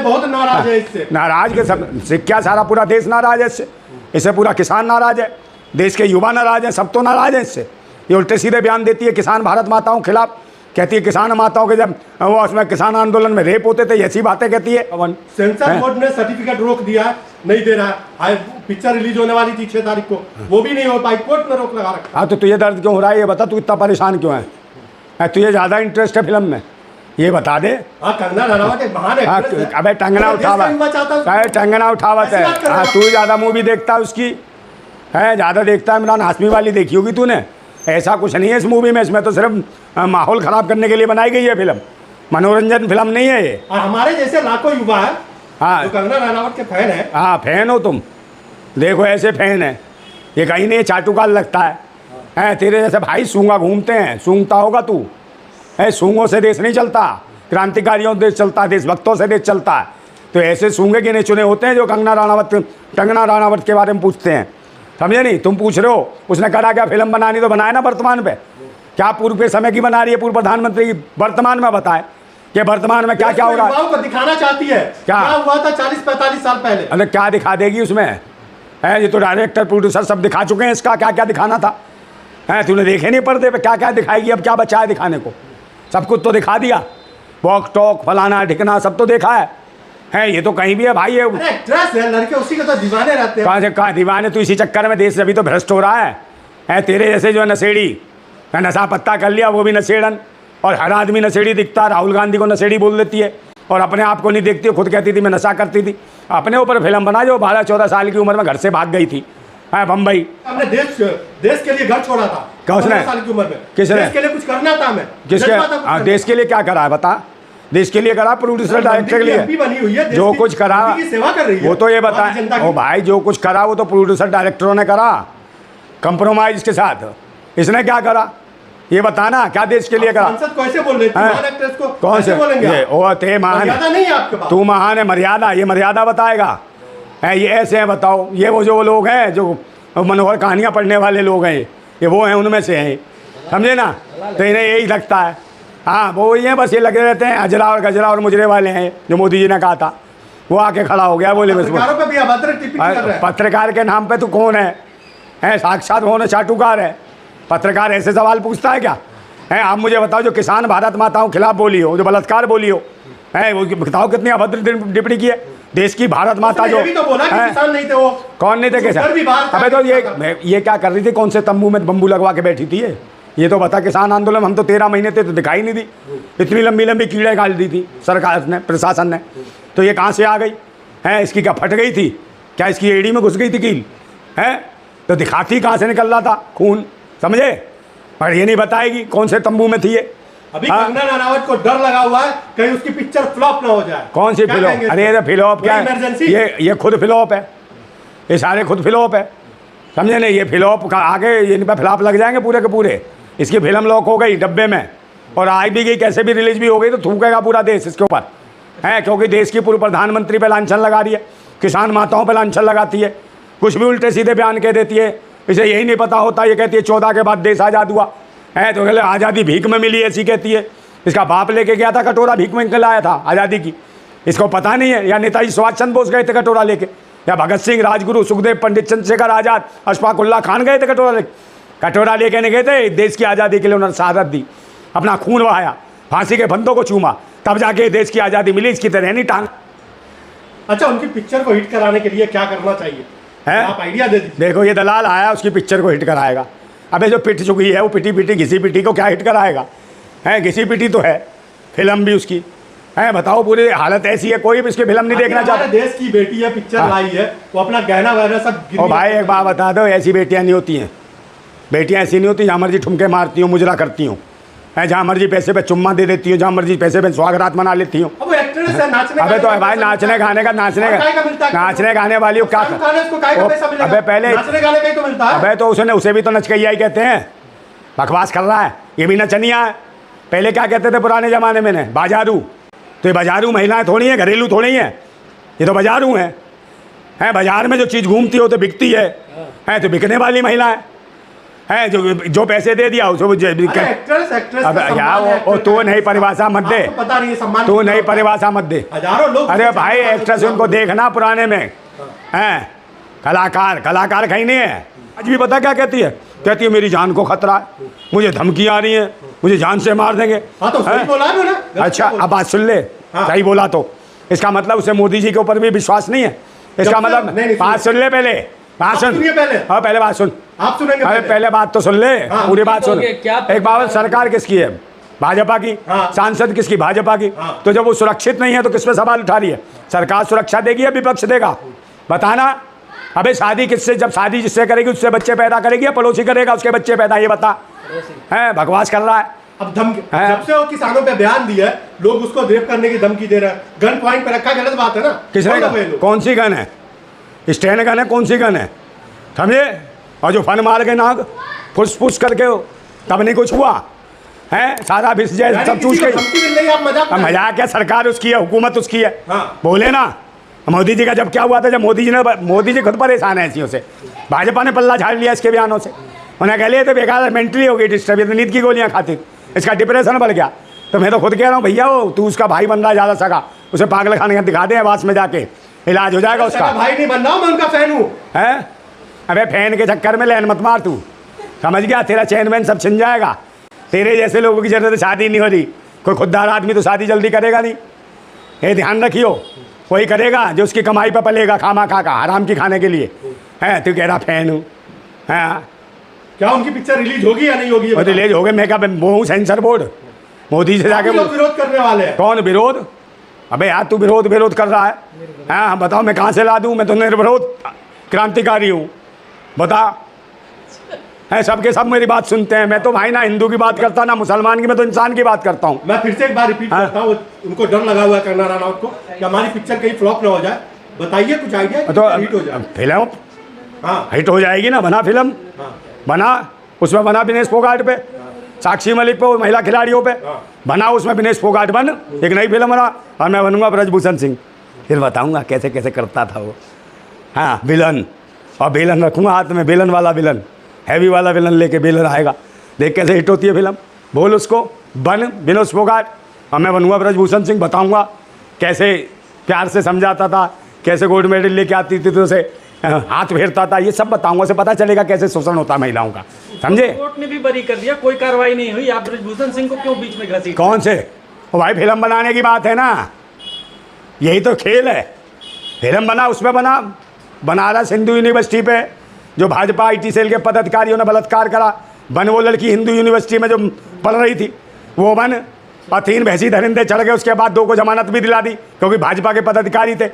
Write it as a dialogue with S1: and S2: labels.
S1: बहुत नाराज है इससे,
S2: नाराज के सब सिक्का, सारा पूरा देश नाराज है इससे पूरा किसान नाराज है, देश के युवा नाराज हैं, सब तो नाराज है इससे। ये उल्टे सीधे बयान देती है किसान भारत माताओं के खिलाफ, कहती है किसान माताओं के जब वो उसमें किसान आंदोलन में रेप होते थे ऐसी बातें कहती है।
S1: सेंसर बोर्ड ने सर्टिफिकेट रोक दिया, नहीं दे रहा है। पिक्चर रिलीज होने वाली थी 6 तारीख को, वो भी नहीं हो पाई, कोर्ट ने रोक लगा रखा।
S2: हाँ तो तुझे दर्द क्यों हो रहा है ये बता, तू इतना परेशान क्यों है, तुझे ज़्यादा इंटरेस्ट है फिल्म में ये बता दे।
S1: कंगना रनावत एक महान एक्ट्रेस है।
S2: अबे टंगना उठावत है, तू ज़्यादा मूवी देखता है उसकी है, ज़्यादा देखता है। इमरान हाशमी वाली देखी होगी तूने, ऐसा कुछ नहीं है इस मूवी में, इसमें तो सिर्फ माहौल ख़राब करने के लिए बनाई गई है फिल्म, मनोरंजन फिल्म नहीं है ये।
S1: और हमारे जैसे लाखों युवा है जो कंगना रनावत के फैन है।
S2: हाँ फैन हो तुम, देखो ऐसे फैन है, ये कहीं नहीं चाटुकार लगता है तेरे जैसे भाई सूंगा घूमते हैं, सूंघता होगा तू सूंगों से देश नहीं चलता, क्रांतिकारियों से देश चलता है, देशभक्तों से देश चलता है। तो ऐसे सूंगे गिने चुने होते हैं जो कंगना राणावत के बारे में पूछते हैं, समझे नहीं। तुम पूछ रहे हो उसने करा क्या, फिल्म बनानी तो बनाए ना वर्तमान पे, क्या पूर्व के समय की बना रही है पूर्व प्रधानमंत्री, वर्तमान में बताए कि वर्तमान में क्या क्या हो रहा है,
S1: को दिखाना चाहती है क्या हुआ था 40-45 साल पहले।
S2: अरे क्या दिखा देगी उसमें ये तो डायरेक्टर प्रोड्यूसर सब दिखा चुके हैं इसका क्या क्या दिखाना था तूने देखे नहीं पर्दे पे, क्या क्या दिखाएगी, अब क्या बचा है दिखाने को, सब कुछ तो दिखा दिया, वॉक टॉक फलाना ढिकना सब तो देखा है ये तो कहीं भी है भाई। ये
S1: एक्ट्रेस है, लड़के उसी के तो दीवाने रहते हैं।
S2: कहाँ से कहाँ दीवाने, तो इसी चक्कर में देश अभी तो भ्रष्ट हो रहा है तेरे जैसे जो नशेड़ी नशा पत्ता कर लिया वो भी नशेड़न, और हर आदमी नशेड़ी दिखता, राहुल गांधी को नशेड़ी बोल देती है और अपने आप को नहीं देखती, खुद कहती थी मैं नशा करती थी। अपने ऊपर फिल्म बना जो 12-14 साल की उम्र में घर से भाग गई थी बम्बई।
S1: हमने देश के लिए घर छोड़ा था,
S2: क्या उसने,
S1: 12 साल की उम्र में
S2: किसने,
S1: देश के लिए कुछ करना था हमें,
S2: किसके देश के लिए क्या करा है बता, देश के लिए करा, प्रोड्यूसर डायरेक्टर के लिए
S1: बनी हुई है,
S2: जो कुछ करा
S1: सेवा कर रही है
S2: वो तो ये बता। ओ भाई जो कुछ करा वो तो प्रोड्यूसर डायरेक्टरों ने करा, कंप्रोमाइज के साथ, इसने क्या करा ये बताना, क्या देश के लिए करा।
S1: कैसे बोल रहे हैं
S2: कौन से बोलेंगे, ओ ते महान
S1: नहीं है आपके पास,
S2: तू महान है, मर्यादा, ये मर्यादा बताएगा ये ऐसे हैं बताओ। ये वो जो लोग हैं जो मनोहर कहानियाँ पढ़ने वाले लोग हैं ये वो हैं, उनमें से हैं, समझे ना। तो इन्हें यही लगता है, हाँ वो वही हैं, बस ये लगे रहते हैं अजरा और गजरा और मुजरे वाले हैं जो मोदी जी ने कहा था, वो आके खड़ा हो गया बोले पत्रकार के नाम पे तू कौन है साक्षात कौन है, चाटुकार है, पत्रकार ऐसे सवाल पूछता है क्या आप मुझे बताओ। जो किसान भारत माताओं के खिलाफ बोली हो, जो बलात्कार बोली हो वो बताओ कितनी अभद्र टिप्पणी की है, देश की भारत माता जो
S1: भी तो बोला कि किसान नहीं थे वो,
S2: कौन नहीं थे किसान। अबे तो ये क्या कर रही थी, कौन से तंबू में बम्बू लगवा के बैठी थी ये तो बता। किसान आंदोलन हम तो 13 महीने थे तो दिखाई नहीं दी, इतनी लंबी लंबी कीड़े गाल दी थी सरकार ने, प्रशासन ने, तो ये कहाँ से आ गई इसकी क्या फट गई थी क्या, इसकी एड़ी में घुस गई थी कील तो दिखाती कहाँ से निकल रहा था खून, समझे। पर ये नहीं बताएगी कौन से तंबू में थी ये।
S1: अभी कंगना रनावत को डर लगा हुआ है कहीं उसकी पिक्चर फ्लॉप ना हो जाए।
S2: कौन सी फ्लॉप, अरे फ्लॉप क्या है, ये खुद फ्लॉप है, ये सारे खुद फ्लॉप है, समझे नहीं। ये फ्लॉप का आगे इन पर फ्लॉप लग जाएंगे पूरे के पूरे, इसकी फिल्म लॉक हो गई डब्बे में और आई भी गई, कैसे भी रिलीज भी हो गई तो थूकेगा पूरा देश इसके ऊपर है, क्योंकि देश की पूर्व प्रधानमंत्री पे लांछन लगा रही है, किसान माताओं पे लांछन लगाती है, कुछ भी उल्टे सीधे बयान कह देती है। इसे यही नहीं पता होता, ये कहती है 14 के बाद देश आज़ाद हुआ है, तो कहले आज़ादी भीख में मिली ऐसी कहती है। इसका बाप लेके गया था कटोरा, भीख में लाया था आज़ादी की, इसको पता नहीं है। या नेताजी सुभाष चंद्र बोस गए थे कटोरा लेके, या भगत सिंह, राजगुरु, सुखदेव, पंडित चंद्रशेखर आज़ाद, अशफाक उल्लाह खान गए थे कटोरा लेके नहीं गए थे। देश की आज़ादी के लिए उन्होंने शहादत दी, अपना खून बहाया, फांसी के फंदों को चूमा, तब जाके देश की आज़ादी मिली। इसकी तरह नहीं टांग।
S1: अच्छा, उनकी पिक्चर को हिट कराने के लिए क्या करना चाहिए
S2: है?
S1: आप आइडिया दे दीजिए।
S2: देखो ये दलाल आया, उसकी पिक्चर को हिट कराएगा। अबे जो पिट चुकी है वो पिटी पिटी घिसी पिटी को क्या हिट कराएगा? है घिसी पिटी तो है, फिल्म भी उसकी है। बताओ, पूरी हालत ऐसी है, कोई भी उसकी फिल्म नहीं देखना चाहता।
S1: देश की बेटी है, पिक्चर लाई है, वो अपना गहना वहना सब।
S2: ओ भाई एक बात बता दो, ऐसी बेटियां नहीं होती हैं। बेटियां ऐसी नहीं होती जहाँ मर्जी ठुमके मारती हूँ, मुजरा करती हूँ, है जहाँ मर्जी पैसे पे चुम्मा दे देती हूँ, जहाँ मर्जी पैसे पे सुहागरात मना लेती हूँ। अबे तो भाई नाचने गाने का नाचने गाने वाली क्या? अबे पहले अबे तो उसे भी तो नचकैया ही कहते हैं, बकवास कर रहा है, ये भी नचनिया है। पहले क्या कहते थे पुराने ज़माने में? बाजारू। तो ये बाजारू महिलाएं थोड़ी हैं, घरेलू थोड़ी हैं, ये तो बाजारू हैं। बाजार में जो चीज़ घूमती हो तो बिकती है, तो बिकने वाली महिलाएं है। जो पैसे दे दिया उसको
S1: एक्ट्रेस
S2: अब यार वो तो नहीं परिभाषा मत दे,
S1: पता नहीं सम्मान
S2: तू नहीं परिभाषा मत दे।
S1: हजारों लोग,
S2: अरे भाई एक्ट्रेस उनको देखना पुराने में हैं, कलाकार कहीं नहीं है। आज भी पता क्या कहती है? कहती है मेरी जान को खतरा है, मुझे धमकी आ रही है, मुझे जान से मार देंगे।
S1: हाँ तो सही बोला है ना।
S2: अच्छा अब बात सुन ले, सही बोला तो इसका मतलब उसे मोदी जी के ऊपर भी विश्वास नहीं है। इसका मतलब बात सुन ले, पहले बात सुन, हाँ पहले बात सुन,
S1: आप सुनेंगे
S2: पहले बात तो सुन ले, पूरी बात सुन। एक बात, सरकार किसकी है? भाजपा की। सांसद किसकी? भाजपा की। तो जब वो सुरक्षित नहीं है तो किस पे सवाल उठा रही है? सरकार सुरक्षा देगी या विपक्ष देगा? बताना। अबे शादी किससे, जब शादी जिससे करेगी उससे बच्चे पैदा करेगी या पड़ोसी करेगा उसके बच्चे पैदा? ये बता। है बकवास कर रहा है।
S1: अब धमकी, जब से वो किसानों पे बयान दिया है, लोग उसको रेप करने की धमकी दे रहे हैं। गन पॉइंट पे रखा, गलत बात है ना।
S2: किसने? कौन सी गन है? स्टैंड गन है? कौन सी गन है? समझे? और जो फन मार के नाक फुस करके तब नहीं कुछ हुआ है, सारा विष जय सब चूस के। मजाक है, सरकार उसकी है, हुकूमत उसकी है। बोले ना मोदी जी का जब क्या हुआ था, जब मोदी जी खुद परेशान है ऐसी से, भाजपा ने पल्ला झाड़ लिया इसके बयानों से। उन्हें कह लिया तो बेकार मेंटली हो गई डिस्टर्ब, नींद की गोलियां खाती, इसका डिप्रेशन बढ़ गया। तो मैं तो खुद कह रहा हूँ भैया, वो तू उसका भाई बन रहा है ज़्यादा सगा, उसे पागल खाने का दिखा दे, आवास में जाके इलाज हो जाएगा उसका।
S1: भाई नहीं बन रहा हूँ मैं, उनका फैन हूँ।
S2: है? अबे फैन के चक्कर में लैन मत मार, तू समझ गया? तेरा चैन वैन सब छिन जाएगा। तेरे जैसे लोगों की जरूरत शादी नहीं हो रही, कोई खुददार आदमी तो शादी जल्दी करेगा नहीं। ये ध्यान रखियो, कोई करेगा जो उसकी कमाई पर पलेगा, खामा खा का हराम की खाने के लिए। है तू कह रहा फैन हूँ? हाँ
S1: क्या उनकी पिक्चर रिलीज होगी या नहीं होगी?
S2: रिलीज हो गई। मैं क्या वो हूँ सेंसर बोर्ड? मोदी से जाके
S1: विरोध करने वाले हैं।
S2: कौन विरोध? अबे यार तू विरोध कर रहा है। हाँ बताओ मैं कहाँ से ला दूँ? मैं तो निर्विरोध क्रांतिकारी हूँ, बता। है सबके सब मेरी बात सुनते हैं। मैं तो भाई ना हिंदू की बात करता ना मुसलमान की, मैं तो इंसान की बात करता हूँ।
S1: मैं फिर से एक बार रिपीट करता हूँ, उनको डर लगा हुआ है कंगना रनौत को कि हमारी पिक्चर कहीं फ्लॉप ना हो जाए। बताइए कुछ आइडिया
S2: तो
S1: हिट हो जाए।
S2: फिल्म
S1: हाँ
S2: हिट हो जाएगी ना, बना फिल्म। बना उसमें, बना विनेश फोगाट पे, साक्षी मलिक पे, महिला खिलाड़ियों पे बना, उसमें विनेश फोगाट बन, एक नई फिल्म बना, और मैं बनूंगा ब्रजभूषण सिंह। फिर बताऊंगा कैसे कैसे करता था वो। हाँ विलन, और बेलन रखूँगा हाथ में, बेलन वाला विलन, हैवी वाला विलन लेके बेलन आएगा। देख कैसे हिट होती है फिल्म। बोल उसको बन विनेश फोगाट, और मैं बनूंगा ब्रजभूषण सिंह। बताऊंगा कैसे प्यार से समझाता था, कैसे गोल्ड मेडल लेके आती थी तो उसे हाथ फेरता था, ये सब बताऊंगा। उसे पता चलेगा कैसे शोषण होता है महिलाओं का, समझे?
S3: कोर्ट ने भी बरी कर दिया, कोई कार्रवाई नहीं हुई। आप ब्रजभूषण सिंह को क्यों बीच में घसीट?
S2: कौन से? वो भाई फिल्म बनाने की बात है ना, यही तो खेल है। फिल्म बना, उसमें बना बनारस हिंदू यूनिवर्सिटी पे जो भाजपा IT सेल के पदाधिकारियों ने बलात्कार करा, बन वो लड़की हिंदू यूनिवर्सिटी में जो पढ़ रही थी वो बन, और 3 भैंसी दरिंदे चढ़ गए। उसके बाद 2 को जमानत भी दिला दी क्योंकि भाजपा के पदाधिकारी थे।